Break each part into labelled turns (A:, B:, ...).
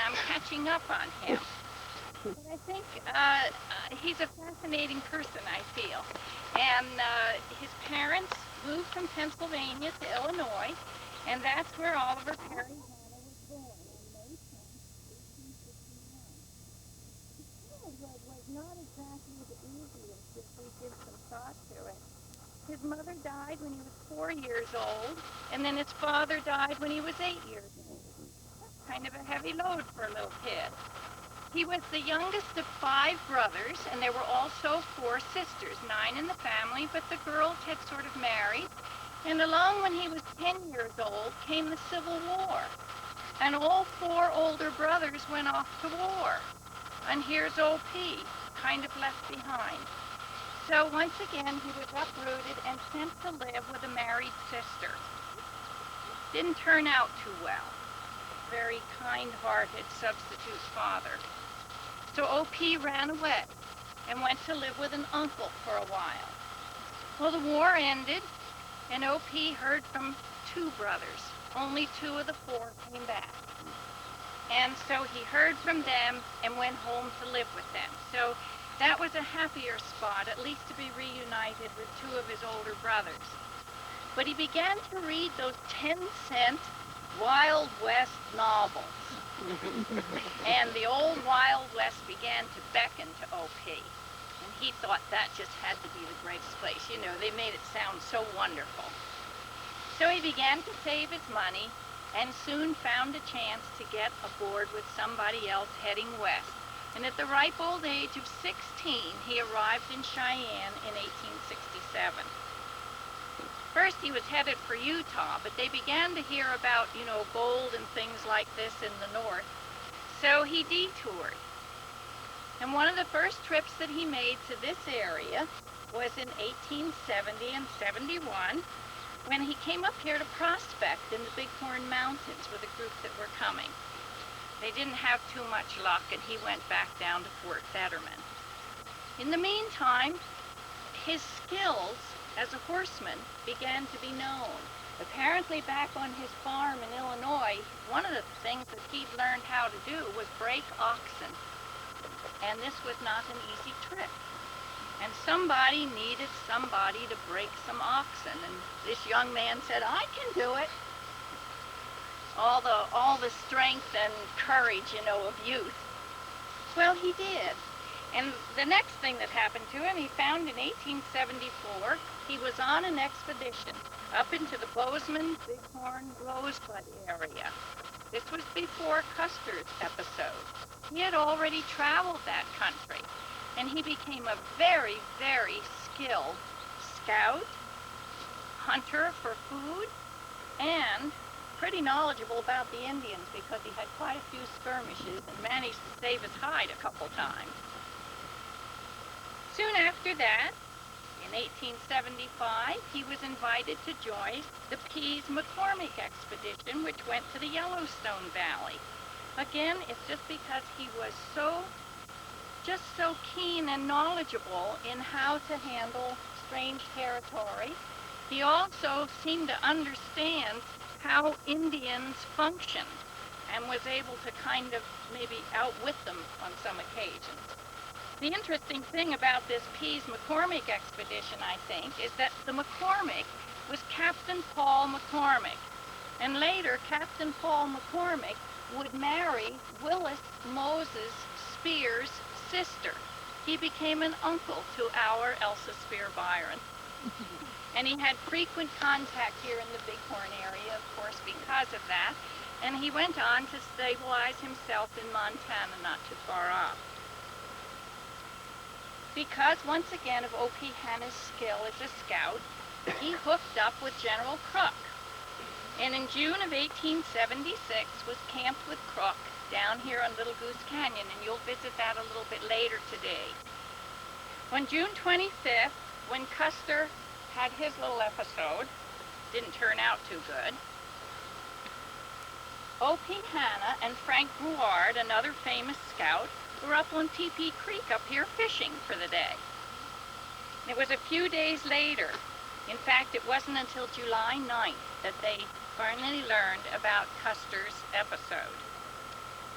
A: I'm catching up on him. But I think he's a fascinating person, I feel. And his parents moved from Pennsylvania to Illinois, and that's where Oliver Perry Hanna was born on May 10th, 1861. His childhood was not exactly the easiest if we give some thought to it. His mother died when he was 4 years old, and then his father died when he was 8 years old. That's kind of a heavy load for a little kid. He was the youngest of five brothers, and there were also four sisters, nine in the family, but the girls had sort of married. And along when he was 10 years old came the Civil War, and all four older brothers went off to war. And here's OP, kind of left behind. So once again, he was uprooted and sent to live with a married sister. Didn't turn out too well. Very kind-hearted substitute father. So OP ran away and went to live with an uncle for a while. Well, the war ended, and OP heard from two brothers. Only two of the four came back. And so he heard from them and went home to live with them. So that was a happier spot, at least to be reunited with two of his older brothers. But he began to read those 10-cent Wild West novels. And the old Wild West began to beckon to OP. And he thought that just had to be the greatest place. You know, they made it sound so wonderful. So he began to save his money and soon found a chance to get aboard with somebody else heading west. And at the ripe old age of 16, he arrived in Cheyenne in 1867. First, he was headed for Utah, but they began to hear about, gold and things like this in the north. So he detoured. And one of the first trips that he made to this area was in 1870 and 71, when he came up here to prospect in the Bighorn Mountains with a group that were coming. They didn't have too much luck, and he went back down to Fort Fetterman. In the meantime, his skills as a horseman began to be known. Apparently back on his farm in Illinois, one of the things that he'd learned how to do was break oxen. And this was not an easy trick. And somebody needed somebody to break some oxen. And this young man said, I can do it. All the strength and courage, of youth. Well, he did. And the next thing that happened to him, he found in 1874, he was on an expedition up into the Bozeman, Bighorn, Rosebud area. This was before Custer's episode. He had already traveled that country, and he became a very, very skilled scout, hunter for food, and pretty knowledgeable about the Indians because he had quite a few skirmishes and managed to save his hide a couple times. Soon after that, in 1875, he was invited to join the Pease-McCormick expedition, which went to the Yellowstone Valley. Again, it's just because he was so keen and knowledgeable in how to handle strange territory. He also seemed to understand how Indians functioned and was able to kind of maybe outwit them on some occasions. The interesting thing about this Pease-McCormick expedition, I think, is that the McCormick was Captain Paul McCormick. And later, Captain Paul McCormick would marry Willis Moses Spear's sister. He became an uncle to our Elsa Spear Byron. And he had frequent contact here in the Bighorn area, of course, because of that. And he went on to stabilize himself in Montana, not too far off. Because, once again, of OP Hanna's skill as a scout, he hooked up with General Crook. And in June of 1876 was camped with Crook down here on Little Goose Canyon, and you'll visit that a little bit later today. On June 25th, when Custer had his little episode, didn't turn out too good, OP Hanna and Frank Brouard, another famous scout, were up on Teepee Creek up here fishing for the day. It was a few days later, in fact it wasn't until July 9th, that they finally learned about Custer's episode.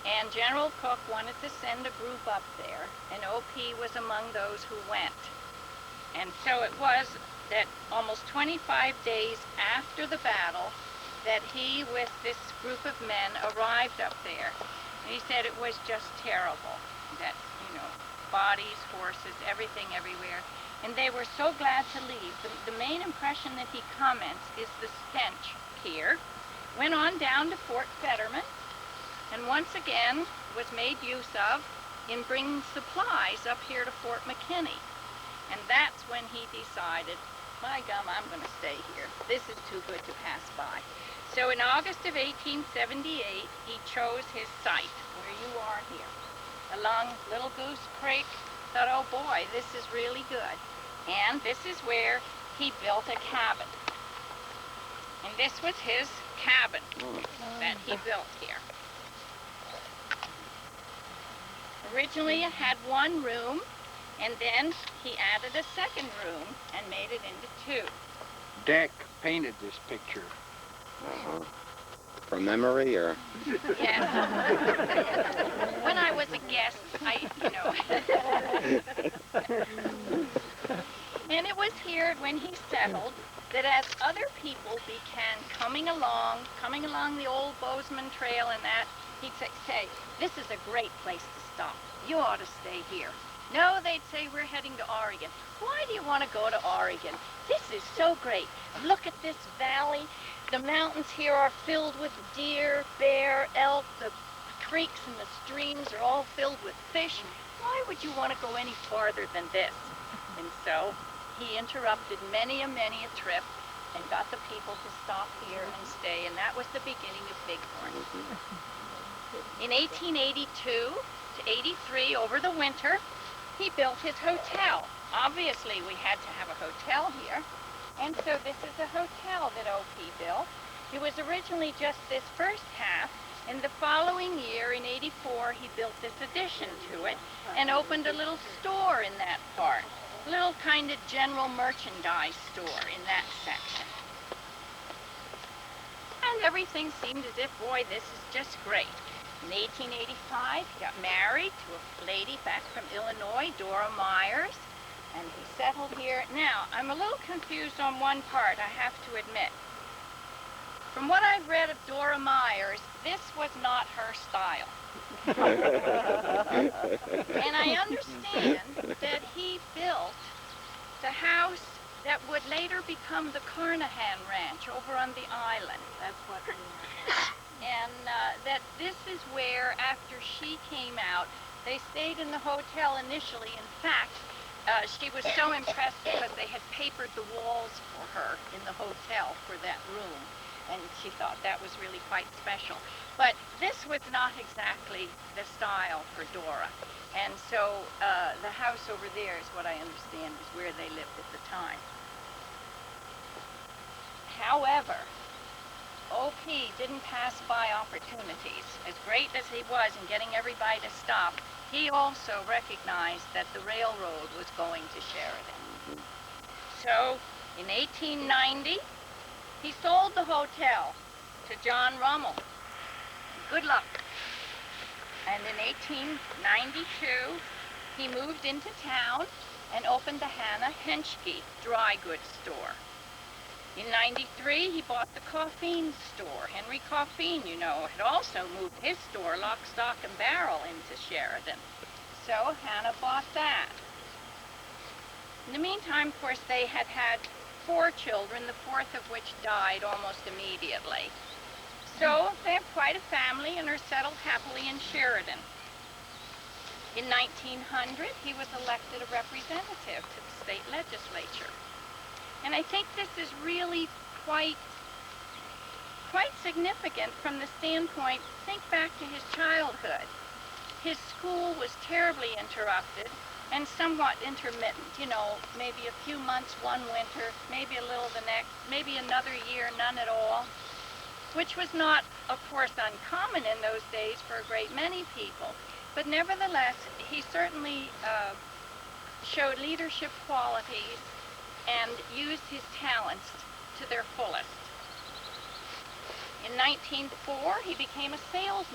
A: And General Cook wanted to send a group up there, and OP was among those who went. And so it was that almost 25 days after the battle that he, with this group of men, arrived up there. And he said it was just terrible, that, bodies, horses, everything everywhere. And they were so glad to leave. The main impression that he comments is the stench here. Went on down to Fort Fetterman, and once again was made use of in bringing supplies up here to Fort McKinney. And that's when he decided, my gum, I'm going to stay here. This is too good to pass by. So in August of 1878, he chose his site, where you are here, along Little Goose Creek. Thought, oh boy, this is really good. And this is where he built a cabin. And this was his cabin that he built here. Originally it had one room, and then he added a second room and made it into two.
B: Dick painted this picture.
C: From memory, or?
A: Yes. When I was a guest, And it was here when he settled that as other people began coming along the old Bozeman Trail and that, he'd say, this is a great place to stop. You ought to stay here. No, they'd say, we're heading to Oregon. Why do you want to go to Oregon? This is so great. Look at this valley. The mountains here are filled with deer, bear, elk. The creeks and the streams are all filled with fish. Why would you want to go any farther than this? And so he interrupted many a trip and got the people to stop here and stay, and that was the beginning of Bighorn. In 1882 to 83, over the winter, he built his hotel. Obviously, we had to have a hotel here, and so this is a hotel that OP built. It was originally just this first half, and the following year, in 84, he built this addition to it and opened a little store in that part. A little kind of general merchandise store in that section. And everything seemed as if, boy, this is just great. In 1885, he got married to a lady back from Illinois, Dora Myers, and he settled here. Now, I'm a little confused on one part, I have to admit. From what I've read of Dora Myers, this was not her style. And I understand that he built the house that would later become the Carnahan Ranch over on the island. That's what it is. And that this is where, after she came out, they stayed in the hotel initially. In fact, she was so impressed because they had papered the walls for her in the hotel for that room. And she thought that was really quite special. But this was not exactly the style for Dora. And so the house over there is what I understand is where they lived at the time. However, OP didn't pass by opportunities. As great as he was in getting everybody to stop, he also recognized that the railroad was going to Sheridan. So in 1890, he sold the hotel to John Rummel. Good luck. And in 1892, he moved into town and opened the Hanna Henschke dry goods store. In 93, he bought the Coffeen store. Henry Coffeen, had also moved his store, lock, stock, and barrel, into Sheridan. So Hanna bought that. In the meantime, of course, they had had 4 children, the 4th of which died almost immediately. So they have quite a family and are settled happily in Sheridan. In 1900, he was elected a representative to the state legislature. And I think this is really quite significant from the standpoint, think back to his childhood. His school was terribly interrupted and somewhat intermittent, maybe a few months one winter, maybe a little the next, maybe another year, none at all, which was not, of course, uncommon in those days for a great many people. But nevertheless, he certainly showed leadership qualities and used his talents to their fullest. In 1904, he became a sales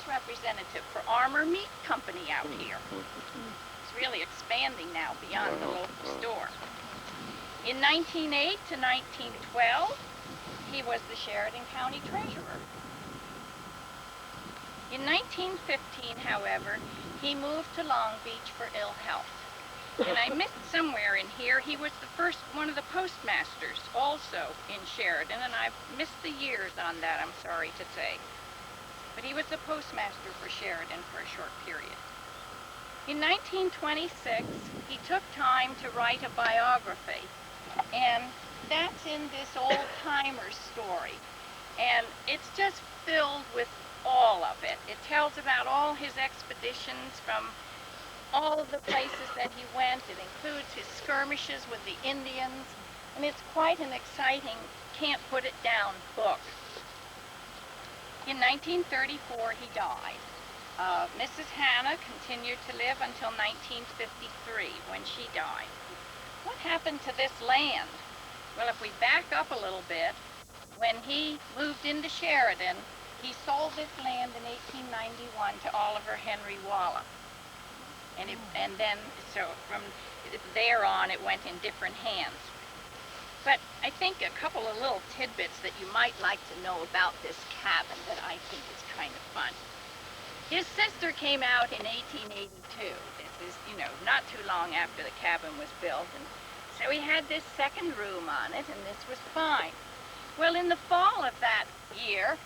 A: representative for Armour Meat Company out here. It's really expanding now beyond the local store. In 1908 to 1912, he was the Sheridan County Treasurer. In 1915, however, he moved to Long Beach for ill health. And I missed somewhere in here, he was one of the postmasters also in Sheridan, and I've missed the years on that, I'm sorry to say. But he was the postmaster for Sheridan for a short period. In 1926, he took time to write a biography, and that's in this old-timer story. And it's just filled with all of it. It tells about all his expeditions from all of the places that he went. It includes his skirmishes with the Indians, and it's quite an exciting, can't-put-it-down book. In 1934, he died. Mrs. Hanna continued to live until 1953, when she died. What happened to this land? Well, if we back up a little bit, when he moved into Sheridan, he sold this land in 1891 to Oliver Henry Wallop. And then, so from there on, it went in different hands. But I think a couple of little tidbits that you might like to know about this cabin that I think is kind of fun. His sister came out in 1882. This is, not too long after the cabin was built. And so he had this second room on it, and this was fine. Well, in the fall of that year,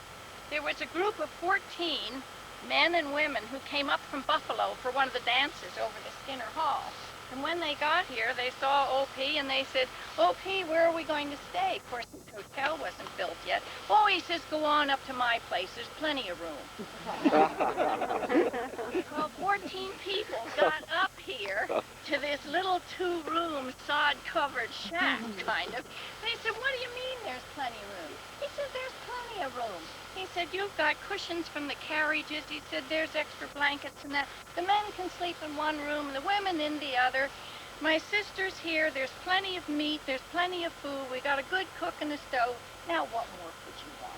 A: there was a group of 14 men and women who came up from Buffalo for one of the dances over the Skinner Hall. And when they got here, they saw OP and they said, OP, where are we going to stay? Of course, the hotel wasn't built yet. Oh, he says, go on up to my place. There's plenty of room. Well, 14 people got up here to this little 2-room, sod-covered shack, kind of. They said, what do you mean there's plenty of room? He said, there's plenty of room. He said, you've got cushions from the carriages. He said, there's extra blankets and that. The men can sleep in one room, and the women in the other. My sister's here. There's plenty of meat. There's plenty of food. We got a good cook in the stove. Now, what more could you want?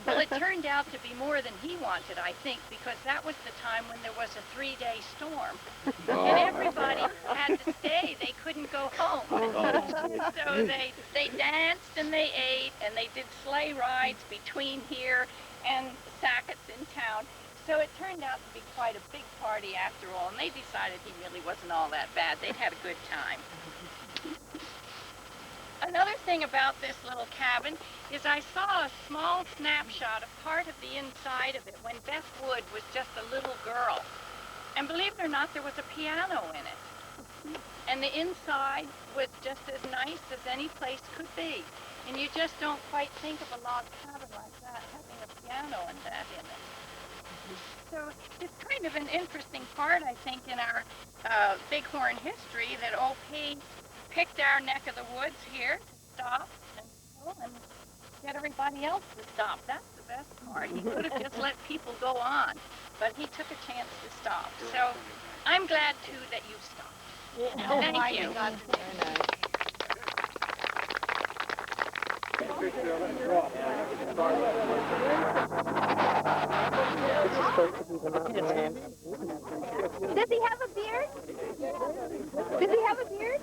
A: Well, it turned out to be more than he wanted, I think, because that was the time when there was a 3-day storm. And everybody had to stay. They couldn't go home. So they danced and they ate and they did sleigh rides between here and Sackett's in town. So it turned out to be quite a big party after all, and they decided he really wasn't all that bad. They'd had a good time. Another thing about this little cabin is I saw a small snapshot of part of the inside of it when Beth Wood was just a little girl. And believe it or not, there was a piano in it. And the inside was just as nice as any place could be. And you just don't quite think of a log cabin like that having a piano and that in it. So it's kind of an interesting part, I think, in our Bighorn history that OP picked our neck of the woods here to stop and get everybody else to stop. That's the best part. He could have just let people go on, but he took a chance to stop. So I'm glad, too, that you stopped. Yeah. Thank you.
C: Very nice. This is supposed to be the mountain man.
D: Does he have a beard? Does he have a beard?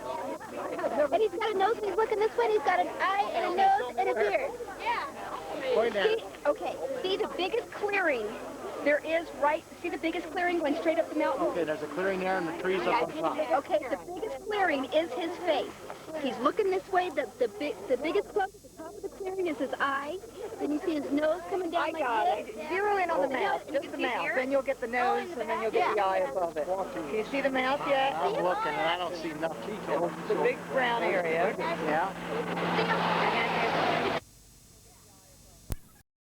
D: And he's got a nose and he's looking this way and he's got an eye and a nose and a beard. Yeah. See, okay, see the biggest clearing there is see the biggest clearing going straight up the mountain?
B: Okay, there's a clearing there and the trees up on top.
D: Okay, the biggest clearing is his face. He's looking this way. The biggest plug at the top of the clearing is his eye. Then you see his nose coming down like this.
C: Zero in on the mouth, just the mouth. Then you'll get the nose, and then you'll get the eye above it. Can you see the mouth yet?
B: I'm looking and I don't see enough detail.
C: The big brown area.
B: Yeah.